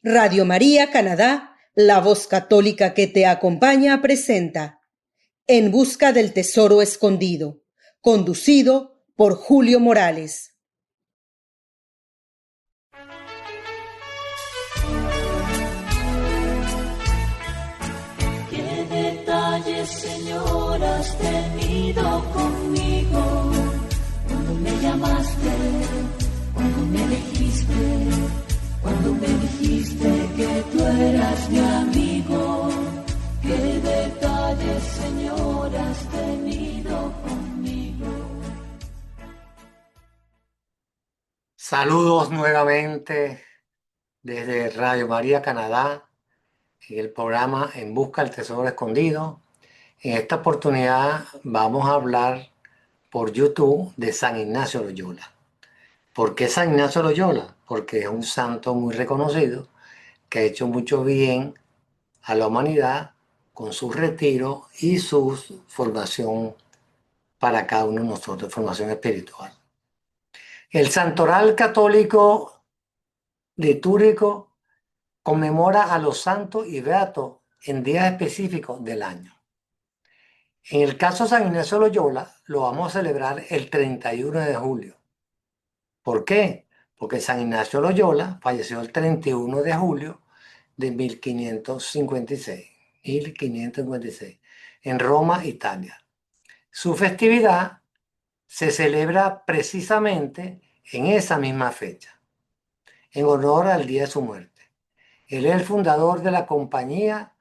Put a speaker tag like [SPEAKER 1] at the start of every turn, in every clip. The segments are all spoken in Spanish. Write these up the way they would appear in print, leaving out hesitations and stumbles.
[SPEAKER 1] Radio María Canadá, la voz católica que te acompaña, presenta En busca del tesoro escondido, conducido por Julio Morales.
[SPEAKER 2] Qué detalles, Señor, has tenido conmigo, cuando me llamaste, cuando me elegiste, cuando me dijiste que tú eras mi amigo. Qué detalles, Señor, has tenido conmigo.
[SPEAKER 3] Saludos nuevamente desde Radio María Canadá, en el programa En Busca del Tesoro Escondido. En esta oportunidad vamos a hablar por YouTube de San Ignacio Loyola. ¿Por qué San Ignacio Loyola? Porque es un santo muy reconocido que ha hecho mucho bien a la humanidad con su retiro y su formación para cada uno de nosotros, formación espiritual. El santoral católico litúrgico conmemora a los santos y beatos en días específicos del año. En el caso de San Ignacio Loyola, lo vamos a celebrar el 31 de julio. ¿Por qué? Porque San Ignacio Loyola falleció el 31 de julio de 1556, en Roma, Italia. Su festividad se celebra precisamente en esa misma fecha, en honor al día de su muerte. Él es el fundador de la Compañía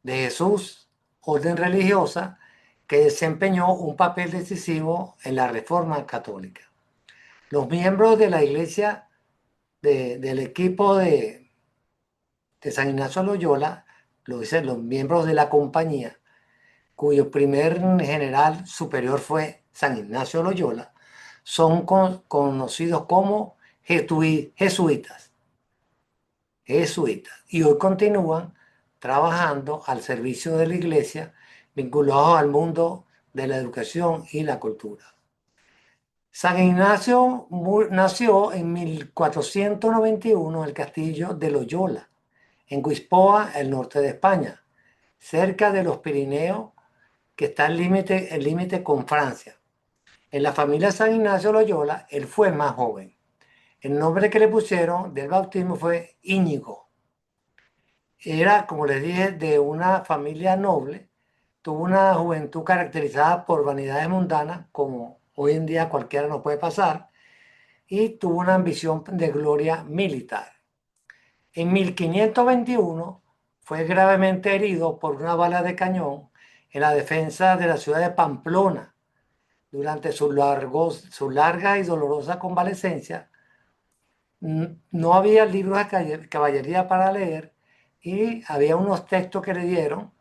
[SPEAKER 3] de Jesús, orden religiosa que desempeñó un papel decisivo en la Reforma Católica. Los miembros de la iglesia del equipo de San Ignacio Loyola, lo dicen los miembros de la compañía, cuyo primer general superior fue San Ignacio Loyola, son conocidos como jesuitas, y hoy continúan trabajando al servicio de la iglesia, vinculados al mundo de la educación y la cultura. San Ignacio nació en 1491 en el castillo de Loyola, en Guispoa, el norte de España, cerca de los Pirineos, que está el límite con Francia. En la familia San Ignacio Loyola, él fue el más joven. El nombre que le pusieron del bautismo fue Íñigo. Era, como les dije, de una familia noble. Tuvo una juventud caracterizada por vanidades mundanas, como hoy en día cualquiera no puede pasar, y tuvo una ambición de gloria militar. En 1521 fue gravemente herido por una bala de cañón en la defensa de la ciudad de Pamplona. Durante su larga y dolorosa convalecencia, no había libros de caballería para leer y había unos textos que le dieron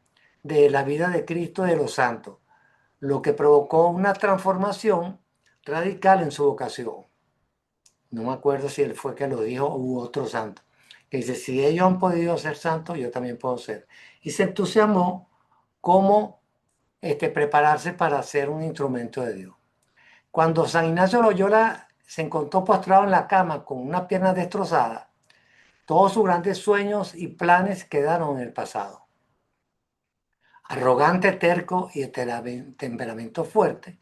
[SPEAKER 3] de la vida de Cristo y de los santos, lo que provocó una transformación radical en su vocación. No me acuerdo si él fue que lo dijo u otro santo, que dice, si ellos han podido ser santos, yo también puedo ser. Y se entusiasmó cómo prepararse para ser un instrumento de Dios. Cuando San Ignacio Loyola se encontró postrado en la cama con una pierna destrozada, todos sus grandes sueños y planes quedaron en el pasado. Arrogante, terco y de temperamento fuerte,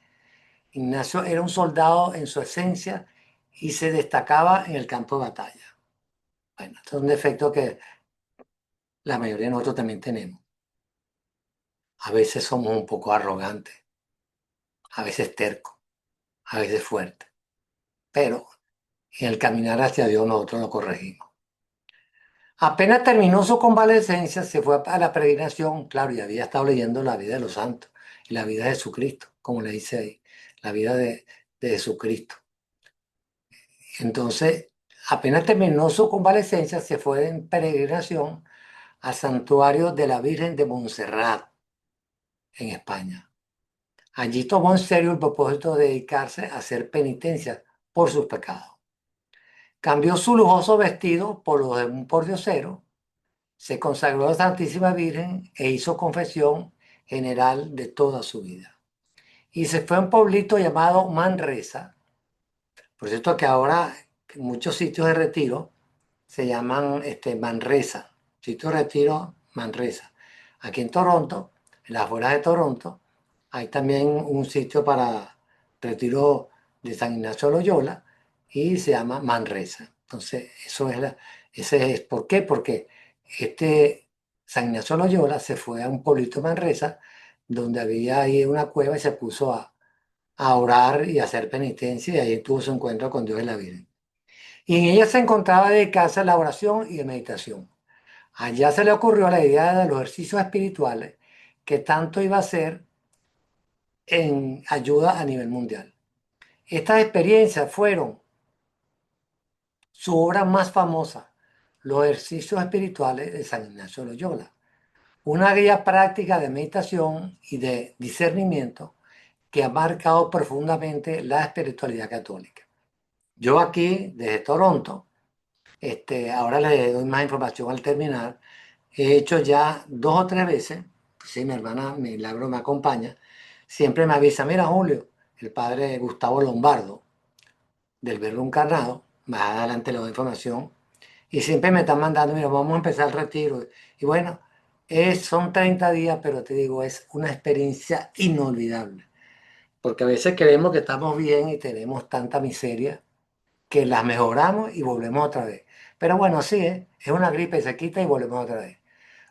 [SPEAKER 3] Ignacio era un soldado en su esencia y se destacaba en el campo de batalla. Bueno, este es un defecto que la mayoría de nosotros también tenemos. A veces somos un poco arrogantes, a veces tercos, a veces fuertes, pero en el caminar hacia Dios nosotros lo corregimos. Apenas terminó su convalecencia, se fue a la peregrinación, claro, y había estado leyendo la vida de los santos y la vida de Jesucristo, como le dice ahí, la vida de Jesucristo. Entonces, apenas terminó su convalecencia, se fue en peregrinación al santuario de la Virgen de Montserrat, en España. Allí tomó en serio el propósito de dedicarse a hacer penitencia por sus pecados. Cambió su lujoso vestido por los de un pordiosero, se consagró a la Santísima Virgen e hizo confesión general de toda su vida. Y se fue a un pueblito llamado Manresa. Por cierto que ahora en muchos sitios de retiro se llaman Manresa, sitio de retiro Manresa. Aquí en Toronto, en las afueras de Toronto, hay también un sitio para retiro de San Ignacio de Loyola y se llama Manresa. Entonces, ese es, ¿por qué? Porque San Ignacio de Loyola se fue a un pueblito de Manresa donde había ahí una cueva y se puso a orar y a hacer penitencia y ahí tuvo su encuentro con Dios y la Virgen. Y en ella se encontraba dedicarse a la oración y de meditación. Allá se le ocurrió la idea de los ejercicios espirituales que tanto iba a ser en ayuda a nivel mundial. Estas experiencias fueron su obra más famosa, los ejercicios espirituales de San Ignacio de Loyola, una guía práctica de meditación y de discernimiento que ha marcado profundamente la espiritualidad católica. Yo aquí, desde Toronto, ahora les doy más información al terminar, he hecho ya 2 o 3 veces, sí, mi hermana Milagro me acompaña, siempre me avisa, mira Julio, el padre Gustavo Lombardo, del Verbo Encarnado, más adelante le doy información, y siempre me están mandando, mira, vamos a empezar el retiro. Y bueno, son 30 días, pero te digo, es una experiencia inolvidable, porque a veces creemos que estamos bien y tenemos tanta miseria que las mejoramos y volvemos otra vez. Pero bueno, sí, es una gripe, se quita y volvemos otra vez.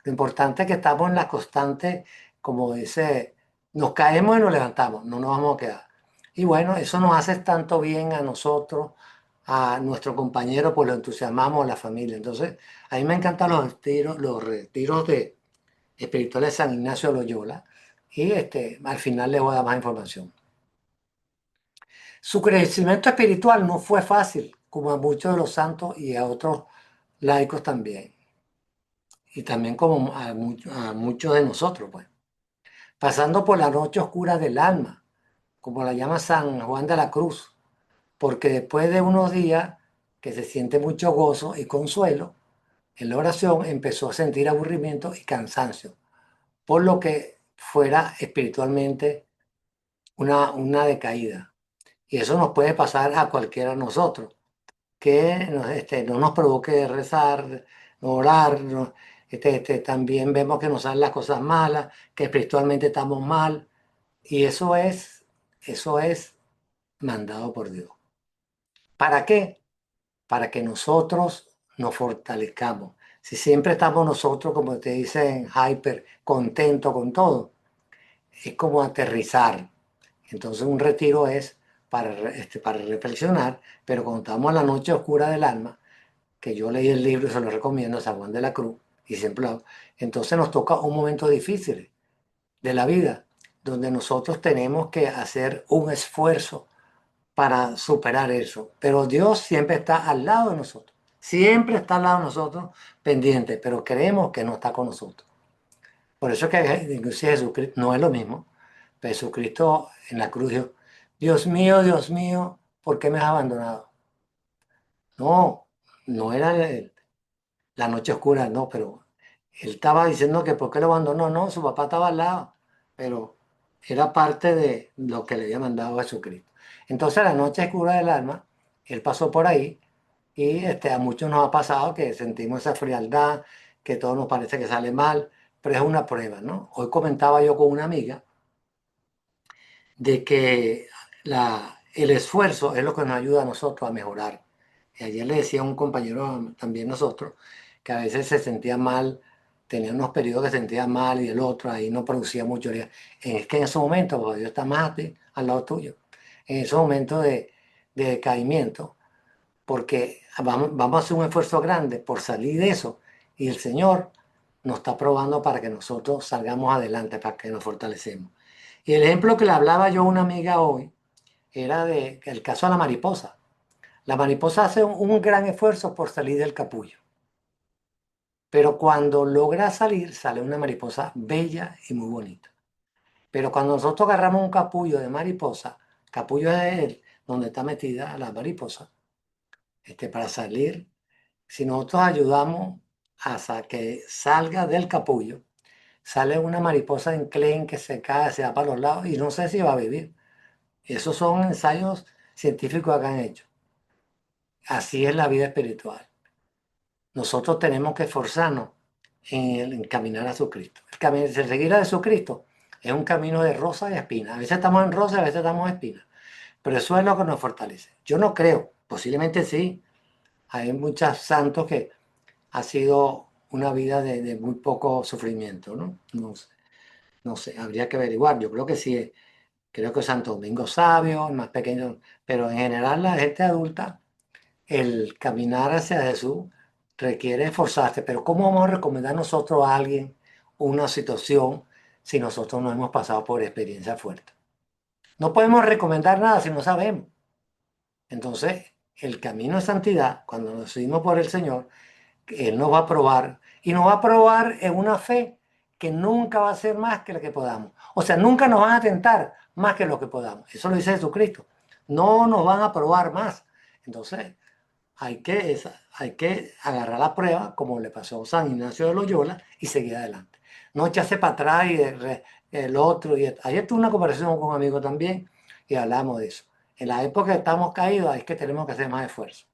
[SPEAKER 3] Lo importante es que estamos en la constante, como dice, nos caemos y nos levantamos, no nos vamos a quedar. Y bueno, eso nos hace tanto bien a nosotros, a nuestro compañero, pues lo entusiasmamos a la familia. Entonces, a mí me encantan los retiros de espirituales de San Ignacio de Loyola. Y al final les voy a dar más información. Su crecimiento espiritual no fue fácil, como a muchos de los santos y a otros laicos también. Y también como a muchos de nosotros, pues. Pasando por la noche oscura del alma, como la llama San Juan de la Cruz, porque después de unos días que se siente mucho gozo y consuelo, en la oración empezó a sentir aburrimiento y cansancio, por lo que fuera espiritualmente una decaída. Y eso nos puede pasar a cualquiera de nosotros, que no nos provoque rezar, no orar. También vemos que nos salen las cosas malas, que espiritualmente estamos mal, y eso es mandado por Dios. ¿Para qué? Para que nosotros nos fortalezcamos. Si siempre estamos nosotros, como te dicen, hyper, contentos con todo, es como aterrizar. Entonces un retiro es para reflexionar, pero cuando estamos en la noche oscura del alma, que yo leí el libro y se lo recomiendo a San Juan de la Cruz, y siempre lo hago, entonces nos toca un momento difícil de la vida, donde nosotros tenemos que hacer un esfuerzo para superar eso. Pero Dios siempre está al lado de nosotros, siempre está al lado de nosotros, pendiente, pero creemos que no está con nosotros. Por eso que inclusive Jesucristo no es lo mismo. Pero Jesucristo en la cruz dijo, Dios mío, ¿por qué me has abandonado? No, no era la noche oscura, no, pero él estaba diciendo que por qué lo abandonó, no, su papá estaba al lado, pero era parte de lo que le había mandado Jesucristo. Entonces la noche oscura del alma, él pasó por ahí y a muchos nos ha pasado que sentimos esa frialdad, que todo nos parece que sale mal, pero es una prueba, ¿no? Hoy comentaba yo con una amiga de que el esfuerzo es lo que nos ayuda a nosotros a mejorar. Y ayer le decía a un compañero también nosotros que a veces se sentía mal, tenía unos periodos que se sentía mal y el otro ahí no producía mucho. Es que en esos momentos, porque Dios está más al lado tuyo, en esos momentos de decaimiento, porque vamos a hacer un esfuerzo grande por salir de eso y el Señor nos está probando para que nosotros salgamos adelante, para que nos fortalecemos. Y el ejemplo que le hablaba yo a una amiga hoy era el caso de la mariposa. La mariposa hace un gran esfuerzo por salir del capullo, pero cuando logra salir, sale una mariposa bella y muy bonita. Pero cuando nosotros agarramos un capullo de mariposa, capullo es donde está metida la mariposa, para salir, si nosotros ayudamos a que salga del capullo, sale una mariposa enclenque que se cae, se va para los lados y no sé si va a vivir. Esos son ensayos científicos que han hecho. Así es la vida espiritual. nosotros tenemos que esforzarnos en caminar a Jesucristo. El seguir a Jesucristo es un camino de rosa y espina. A veces estamos en rosa, a veces estamos en espina. Pero eso es lo que nos fortalece. Yo no creo, posiblemente sí. Hay muchos santos que ha sido una vida de muy poco sufrimiento, ¿no? No sé, no sé, habría que averiguar. Yo creo que sí, creo que Santo Domingo Sabio, el más pequeño, pero en general la gente adulta, el caminar hacia Jesús requiere esforzarse. Pero ¿cómo vamos a recomendar nosotros a alguien una situación si nosotros no hemos pasado por experiencia fuerte? No podemos recomendar nada si no sabemos. Entonces, el camino de santidad, cuando nos decidimos por el Señor, Él nos va a probar y nos va a probar en una fe que nunca va a ser más que la que podamos. O sea, nunca nos van a tentar más que lo que podamos. Eso lo dice Jesucristo. No nos van a probar más. Entonces, hay que agarrar la prueba, como le pasó a San Ignacio de Loyola, y seguir adelante. No echarse para atrás y el otro. Ayer tuve una conversación con un amigo también y hablamos de eso. En la época que estamos caídos, es que tenemos que hacer más esfuerzo.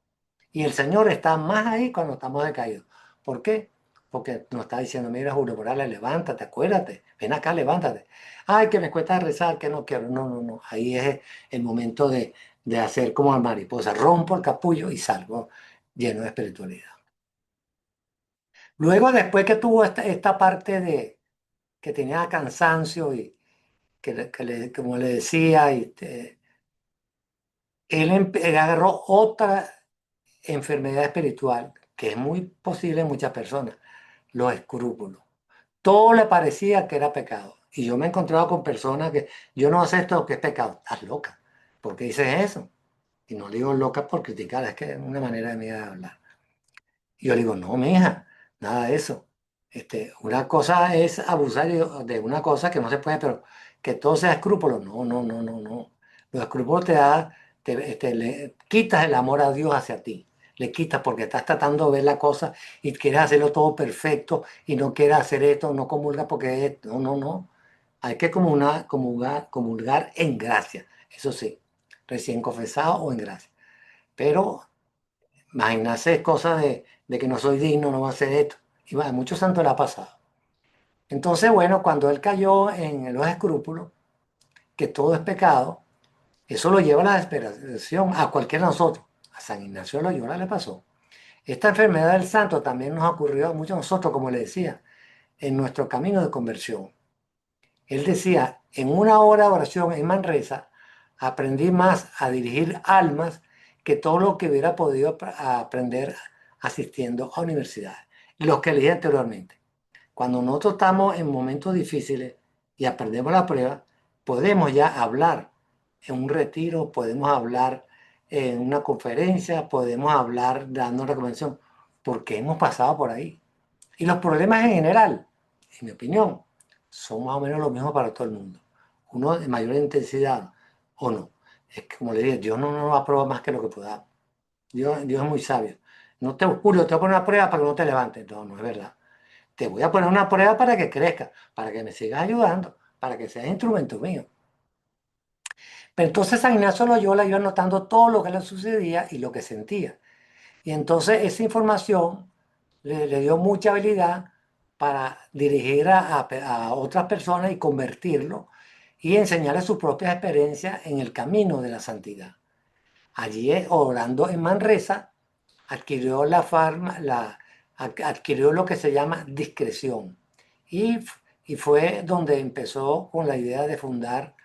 [SPEAKER 3] Y el Señor está más ahí cuando estamos decaídos. ¿Por qué? Porque nos está diciendo, mira, Julio Morales, levántate, acuérdate, ven acá, levántate. Ay, que me cuesta rezar, que no quiero. No, no, no. Ahí es el momento de hacer como la mariposa. Rompo el capullo y salgo lleno de espiritualidad. Luego, después que tuvo esta parte de que tenía cansancio y como le decía, él agarró otra enfermedad espiritual que es muy posible en muchas personas, los escrúpulos. Todo le parecía que era pecado. Y yo me he encontrado con personas que yo no acepto lo que es pecado. Estás loca. ¿Por qué dices eso? Y no digo loca por criticar, es que es una manera de mí de hablar. Y yo le digo, no, mija, nada de eso. Una cosa es abusar de una cosa que no se puede, pero que todo sea escrúpulo. No, no, no, no, no. Los escrúpulos le quitas el amor a Dios hacia ti. Le quitas porque estás tratando de ver la cosa y quieres hacerlo todo perfecto y no quieres hacer esto, no comulgas porque no, no, no. Hay que comulgar en gracia. Eso sí, recién confesado o en gracia. Pero imaginarse cosas de que no soy digno, no voy a hacer esto. Y a muchos santos le ha pasado. Entonces, bueno, cuando él cayó en los escrúpulos, que todo es pecado, eso lo lleva a la desesperación a cualquiera de nosotros. A San Ignacio de Loyola le pasó. Esta enfermedad del santo también nos ocurrió a muchos de nosotros, como le decía, en nuestro camino de conversión. Él decía, en una hora de oración en Manresa, aprendí más a dirigir almas que todo lo que hubiera podido aprender asistiendo a universidades. Los que leí anteriormente. Cuando nosotros estamos en momentos difíciles y aprendemos la prueba, podemos ya hablar en un retiro, podemos hablar en una conferencia, podemos hablar dando una convención, porque hemos pasado por ahí. Y los problemas en general, en mi opinión, son más o menos los mismos para todo el mundo. Uno de mayor intensidad o no. Es que, como le dije, Dios no nos aprueba más que lo que podamos. Dios es muy sabio. No te Julio, te voy a poner una prueba para que no te levantes. No, no es verdad. Te voy a poner una prueba para que crezcas, para que me sigas ayudando, para que seas instrumento mío. Pero entonces San Ignacio Loyola iba anotando todo lo que le sucedía y lo que sentía. Y entonces esa información le dio mucha habilidad para dirigir a otras personas y convertirlo y enseñarles sus propias experiencias en el camino de la santidad. Allí, orando en Manresa, adquirió adquirió lo que se llama discreción. Y, y fue donde empezó con la idea de fundar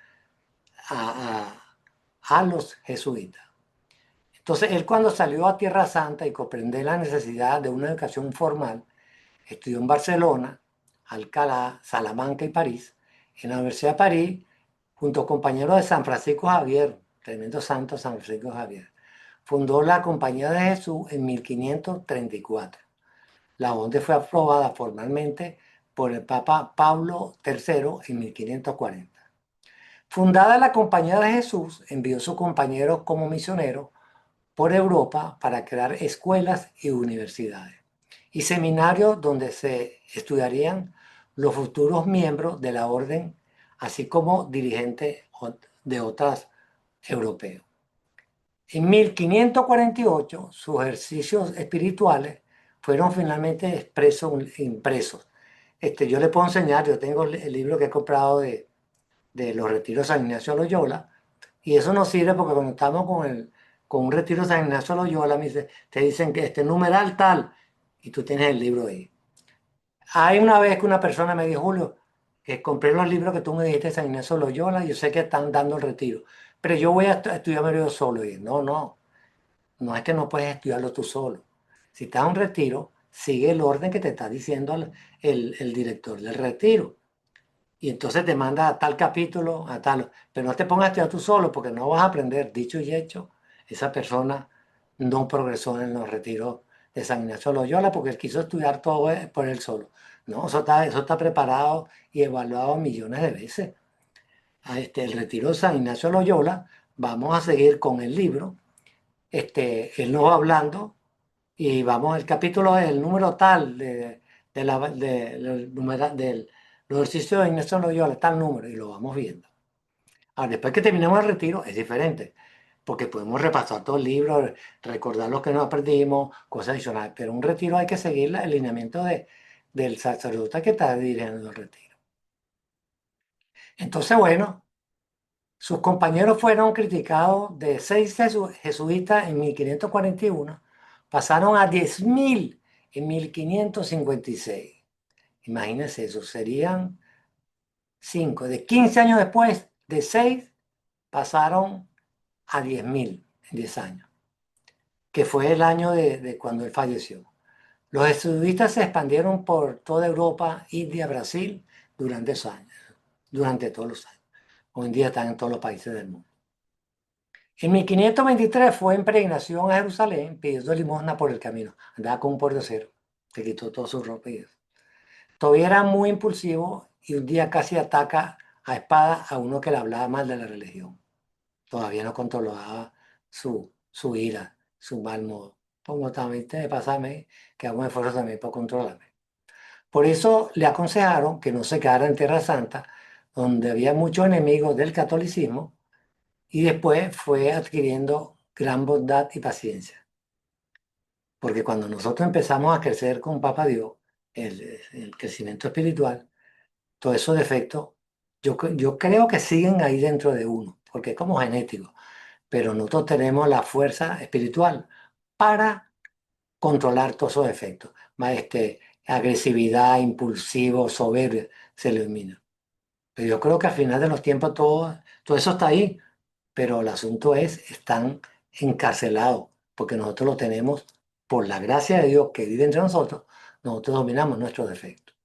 [SPEAKER 3] a los jesuitas. Entonces, él cuando salió a Tierra Santa y comprende la necesidad de una educación formal, estudió en Barcelona, Alcalá, Salamanca y París. En la Universidad de París, junto a compañeros de San Francisco Javier, tremendo santo San Francisco Javier, fundó la Compañía de Jesús en 1534, la donde fue aprobada formalmente por el Papa Pablo III en 1540. Fundada la Compañía de Jesús, envió a sus compañeros como misioneros por Europa para crear escuelas y universidades y seminarios donde se estudiarían los futuros miembros de la orden, así como dirigentes de otras europeos. En 1548, sus ejercicios espirituales fueron finalmente impresos. Yo le puedo enseñar, yo tengo el libro que he comprado de los retiros de San Ignacio Loyola, y eso nos sirve porque cuando estamos con un retiro de San Ignacio Loyola, te dicen que este numeral tal, y tú tienes el libro ahí. Hay una vez que una persona me dijo, Julio, que compré los libros que tú me dijiste de San Ignacio Loyola, yo sé que están dando el retiro, pero yo voy a estudiarme yo solo. Y no, no, no es que no puedes estudiarlo tú solo. Si estás en un retiro, sigue el orden que te está diciendo el director del retiro. Y entonces te manda a tal capítulo, a tal. Pero no te pongas a estudiar tú solo porque no vas a aprender. Dicho y hecho, esa persona no progresó en los retiros de San Ignacio Loyola porque él quiso estudiar todo por él solo. No, eso está preparado y evaluado millones de veces. El retiro de San Ignacio Loyola, vamos a seguir con el libro. Él nos va hablando y vamos, el capítulo es el número tal del ejercicio de Ignacio Loyola, tal número, y lo vamos viendo. Ahora, después que terminemos el retiro, es diferente, porque podemos repasar todo el libro, recordar lo que nos aprendimos, cosas adicionales, pero un retiro hay que seguir el lineamiento del sacerdote que está dirigiendo el retiro. Entonces, bueno, sus compañeros fueron criticados de 6 jesuitas en 1541, pasaron a 10.000 en 1556. Imagínense eso, serían 5. De 15 años después, de 6 pasaron a 10.000 en 10 años, que fue el año de cuando él falleció. Los jesuitas se expandieron por toda Europa, India, Brasil, durante esos años, durante todos los años. Hoy en día están en todos los países del mundo. En 1523 fue en peregrinación a Jerusalén pidiendo limosna por el camino. Andaba con un pordiosero, se quitó toda su ropa y eso. Todavía era muy impulsivo y un día casi ataca a espada a uno que le hablaba mal de la religión. Todavía no controlaba su ira, su mal modo. Como también te pasa a mí, que hago un esfuerzo también para controlarme. Por eso le aconsejaron que no se quedara en Tierra Santa, donde había muchos enemigos del catolicismo, y después fue adquiriendo gran bondad y paciencia. Porque cuando nosotros empezamos a crecer con Papa Dios, el crecimiento espiritual, todos esos defectos, yo creo que siguen ahí dentro de uno, porque es como genético, pero nosotros tenemos la fuerza espiritual para controlar todos esos defectos. Agresividad, impulsivo, soberbia, se elimina. Pero yo creo que al final de los tiempos todo eso está ahí, pero el asunto están encarcelados, porque nosotros lo tenemos por la gracia de Dios que vive entre nosotros, nosotros dominamos nuestros defectos.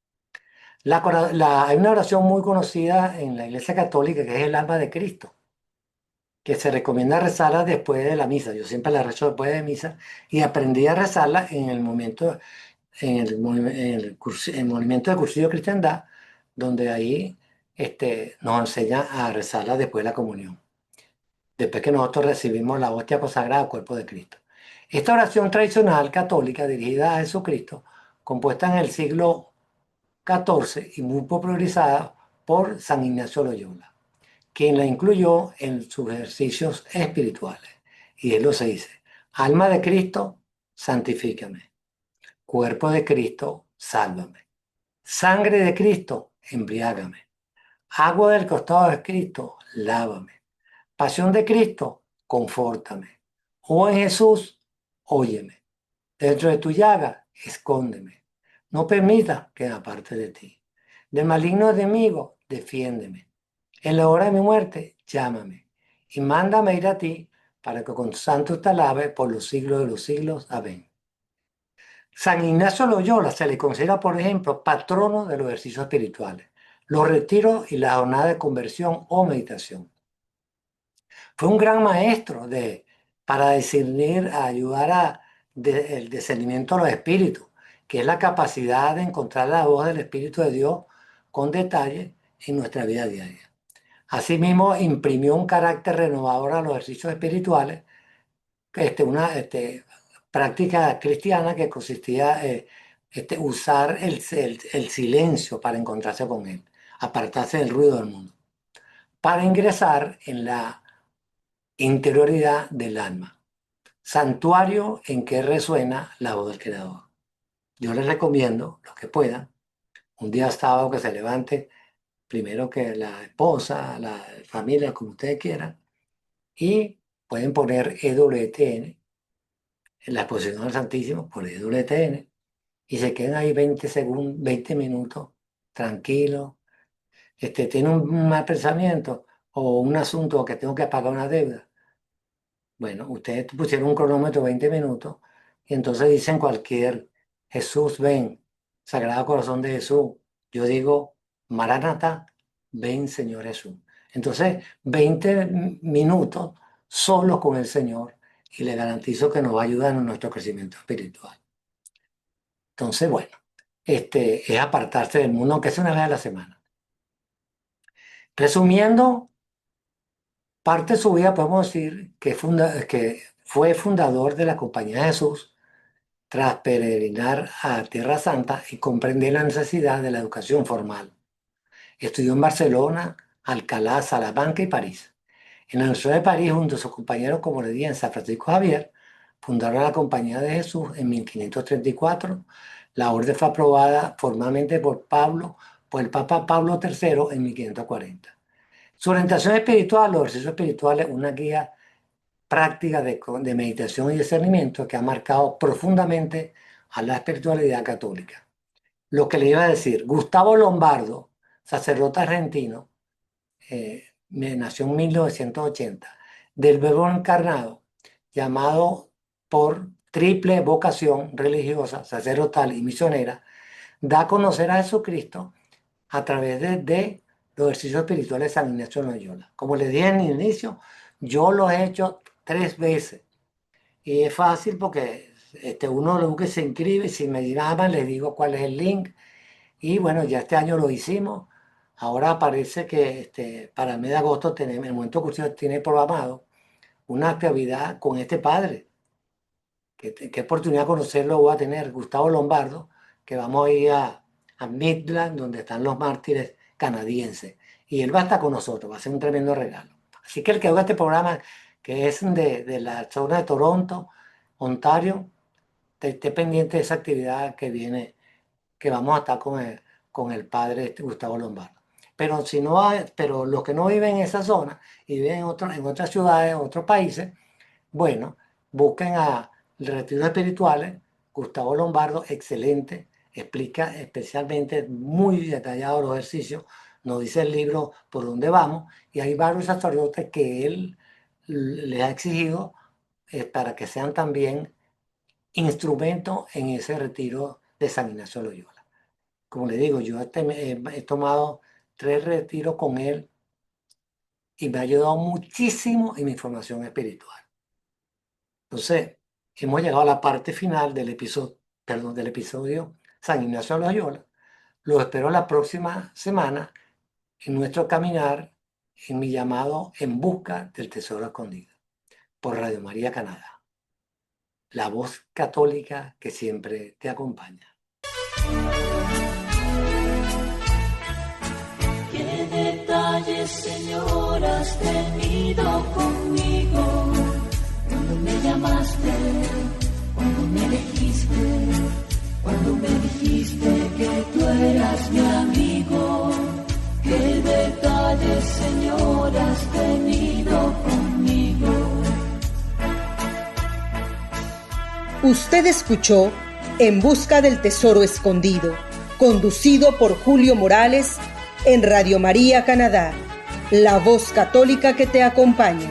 [SPEAKER 3] Hay una oración muy conocida en la Iglesia Católica que es el alma de Cristo, que se recomienda rezarla después de la misa. Yo siempre la rezo después de misa y aprendí a rezarla en el momento, en el movimiento de cursillo de cristiandad, donde ahí nos enseña a rezarla después de la comunión, después que nosotros recibimos la hostia consagrada cuerpo de Cristo. Esta oración tradicional católica dirigida a Jesucristo, compuesta en el siglo XIV y muy popularizada por San Ignacio Loyola, quien la incluyó en sus ejercicios espirituales. Y él lo se dice: alma de Cristo, santifícame. Cuerpo de Cristo, sálvame. Sangre de Cristo, embriágame. Agua del costado de Cristo, lávame. Pasión de Cristo, confórtame. Oh en Jesús, óyeme. Dentro de tu llaga, escóndeme. No permita que me aparte de ti. Del maligno enemigo, defiéndeme. En la hora de mi muerte, llámame. Y mándame ir a ti, para que con santos te alabe por los siglos de los siglos. Amén. San Ignacio Loyola se le considera, por ejemplo, patrono de los ejercicios espirituales, los retiros y la jornada de conversión o meditación. Fue un gran maestro para discernir, ayudar el discernimiento de los espíritus, que es la capacidad de encontrar la voz del Espíritu de Dios con detalle en nuestra vida diaria. Asimismo, imprimió un carácter renovador a los ejercicios espirituales, una práctica cristiana que consistía en usar el silencio para encontrarse con Él, apartarse del ruido del mundo, para ingresar en la interioridad del alma, santuario en que resuena la voz del Creador. yo les recomiendo, los que puedan, un día sábado que se levante, primero que la esposa, la familia, como ustedes quieran, y pueden poner EWTN, en la exposición al Santísimo, por EWTN, y se quedan ahí 20 segundos, 20 minutos, tranquilos. Tiene un mal pensamiento o un asunto que tengo que pagar una deuda. Bueno, ustedes pusieron un cronómetro 20 minutos y entonces dicen cualquier Jesús, ven, Sagrado Corazón de Jesús. Yo digo, Maranatá, ven Señor Jesús. Entonces, 20 minutos solo con el Señor y le garantizo que nos va a ayudar en nuestro crecimiento espiritual. Entonces, bueno, es apartarse del mundo, aunque sea una vez a la semana. Resumiendo, parte de su vida podemos decir que fue fundador de la Compañía de Jesús tras peregrinar a Tierra Santa y comprender la necesidad de la educación formal. Estudió en Barcelona, Alcalá, Salamanca y París. En la Universidad de París, junto a sus compañeros, como le dije, en San Francisco Javier, fundaron la Compañía de Jesús en 1534. La orden fue aprobada formalmente por el Papa Pablo III en 1540. Su orientación espiritual, los ejercicios espirituales, una guía práctica de meditación y discernimiento que ha marcado profundamente a la espiritualidad católica. Lo que le iba a decir, Gustavo Lombardo, sacerdote argentino, nació en 1980, del Verbo encarnado, llamado por triple vocación religiosa, sacerdotal y misionera, da a conocer a Jesucristo a través de los ejercicios espirituales de San Ignacio de Loyola. Como les dije en el inicio, yo los he hecho 3 veces y es fácil porque uno lo que se inscribe, si me llaman les digo cuál es el link y bueno, ya este año lo hicimos. Ahora parece que para el mes de agosto tenemos, el momento cursivo tiene programado una actividad con este padre. ¿Qué oportunidad de conocerlo voy a tener? Gustavo Lombardo, que vamos a ir a Midland, donde están los mártires canadienses. Y él va a estar con nosotros, va a ser un tremendo regalo. Así que el que haga este programa, que es de la zona de Toronto, Ontario, esté pendiente de esa actividad que viene, que vamos a estar con el padre Gustavo Lombardo. Pero, pero los que no viven en esa zona y viven en otras ciudades, en otros países, bueno, busquen a Retiros Espirituales, Gustavo Lombardo, excelente, explica especialmente muy detallado los ejercicios, nos dice el libro por dónde vamos, y hay varios sacerdotes que él les ha exigido para que sean también instrumentos en ese retiro de San Ignacio de Loyola. Como le digo, yo he tomado 3 retiros con él y me ha ayudado muchísimo en mi formación espiritual. Entonces, hemos llegado a la parte final del episodio San Ignacio de Loyola. Los espero la próxima semana en nuestro caminar, en mi llamado En Busca del Tesoro Escondido, por Radio María Canadá. La voz católica que siempre te acompaña.
[SPEAKER 2] ¿Qué detalles, Señor, has tenido conmigo? Cuando me llamaste, cuando me elegiste, cuando me dijiste que tú eras mi amigo. ¿Qué detalles, Señor, has tenido conmigo?
[SPEAKER 1] Usted escuchó En Busca del Tesoro Escondido, conducido por Julio Morales en Radio María Canadá, la voz católica que te acompaña.